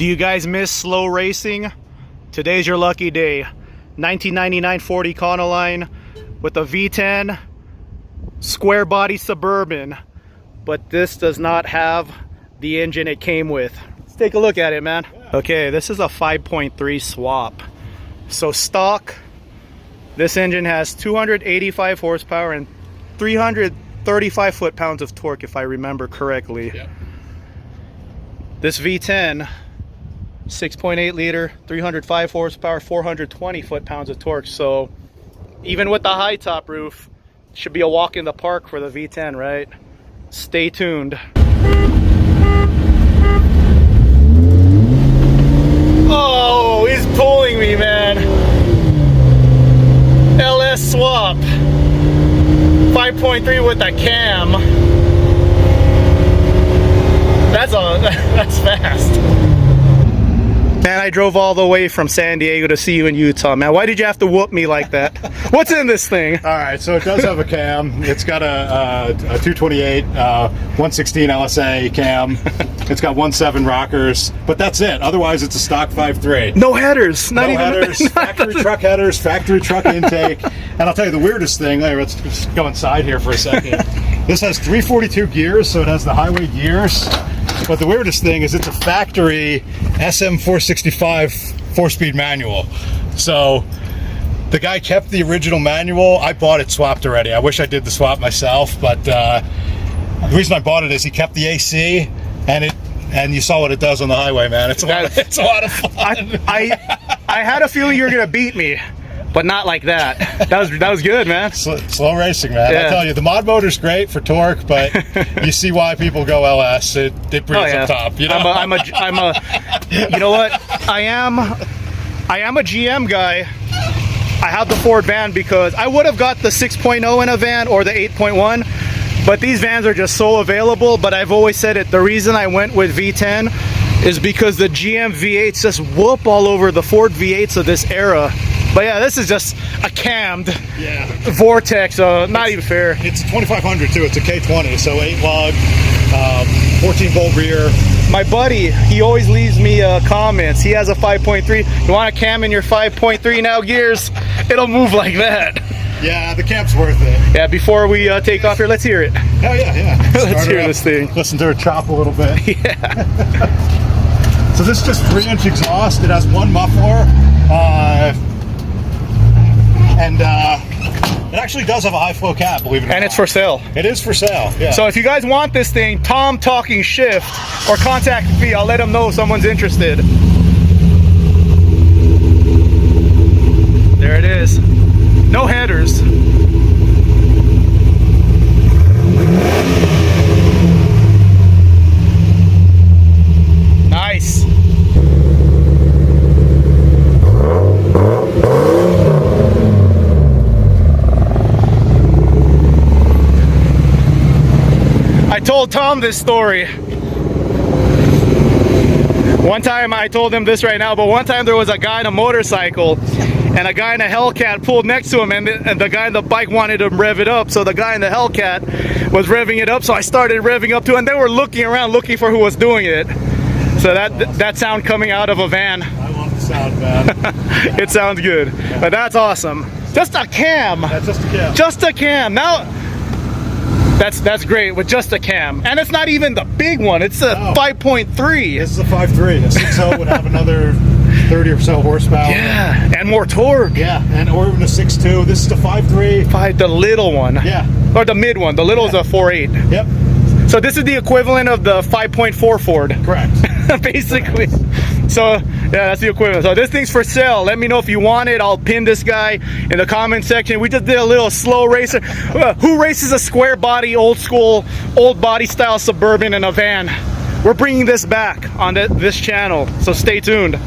Do you guys miss slow racing? Today's your lucky day. 1999 Ford Econoline with a V10 Squarebody Suburban, but this does not have the engine it came with. Let's take a look at it, man. Okay, this is a 5.3 swap. So stock, this engine has 285 horsepower and 335 foot-pounds of torque, if I remember correctly. Yep. This V10, 6.8 liter, 305 horsepower, 420 foot-pounds of torque. So even with the high top roof, should be a walk in the park for the V10, right? Stay tuned. Oh, he's pulling me, man. LS Swap, 5.3 with a cam. That's fast. Man, I drove all the way from San Diego to see you in Utah, man. Why did you have to whoop me like that? What's in this thing? All right, so it does have a cam. It's got a 228, 116 LSA cam. It's got 1.7 rockers, but that's it. Otherwise, it's a stock 5.3. No headers. Not even headers. Factory truck headers, factory truck intake. And I'll tell you the weirdest thing. Let's just go inside here for a second. This has 342 gears, so it has the highway gears. But the weirdest thing is it's a factory SM465 4-speed manual. So the guy kept the original manual. I bought it swapped already. I wish I did the swap myself, but the reason I bought it is he kept the AC, and you saw what it does on the highway, man. It's a lot of fun. I had a feeling you were gonna beat me, but not like that. That was good, man. Slow racing, man. Yeah. I tell you, the mod motor's great for torque, but you see why people go LS. It breathes up top. You know? You know what? I am a GM guy. I have the Ford van because I would have got the 6.0 in a van or the 8.1, but these vans are just so available. But I've always said it. The reason I went with V10 is because the GM V8s just whoop all over the Ford V8s of this era. But yeah, this is just a cammed Vortec, so not even fair. It's a 2500 too. It's a K20, so 8 lug, 14 volt rear. My buddy, he always leaves me comments. He has a 5.3. You want a cam in your 5.3 now gears? It'll move like that. Yeah, the camp's worth it. Yeah, before we take off here, let's hear it. Oh yeah. Let's hear this thing. Listen to it chop a little bit. Yeah. So this is just 3-inch exhaust. It has one muffler. And it actually does have a high flow cap, believe it or not. And it's for sale. It is for sale, yeah. So if you guys want this thing, Tom Talking Shift, or contact me, I'll let him know if someone's interested. There it is. No headers. Nice. I told Tom this story. One time, I told him this right now, but one time there was a guy on a motorcycle and a guy in a Hellcat pulled next to him, and the guy on the bike wanted to rev it up, so the guy in the Hellcat was revving it up, so I started revving up too, and they were looking around looking for who was doing it. So that sound coming out of a van. I love the sound, man. It sounds good, yeah. But that's awesome. Just a cam. That's just a cam. Just a cam. Now, that's great with just a cam, and it's not even the big one. It's a 5.3. This is a 5.3. A 6.0 would have another 30 or so horsepower. Yeah, and more torque. Yeah, or even a 6.2. This is a 5.3. The little one. Yeah. Or the mid one. The little is a 4.8. Yep. So this is the equivalent of the 5.4 Ford. Correct. Basically. So yeah, that's the equivalent. So this thing's for sale. Let me know if you want it. I'll pin this guy in the comment section. We just did a little slow racer. Who races a square body, old school, old body style Suburban in a van? We're bringing this back on this channel. So stay tuned.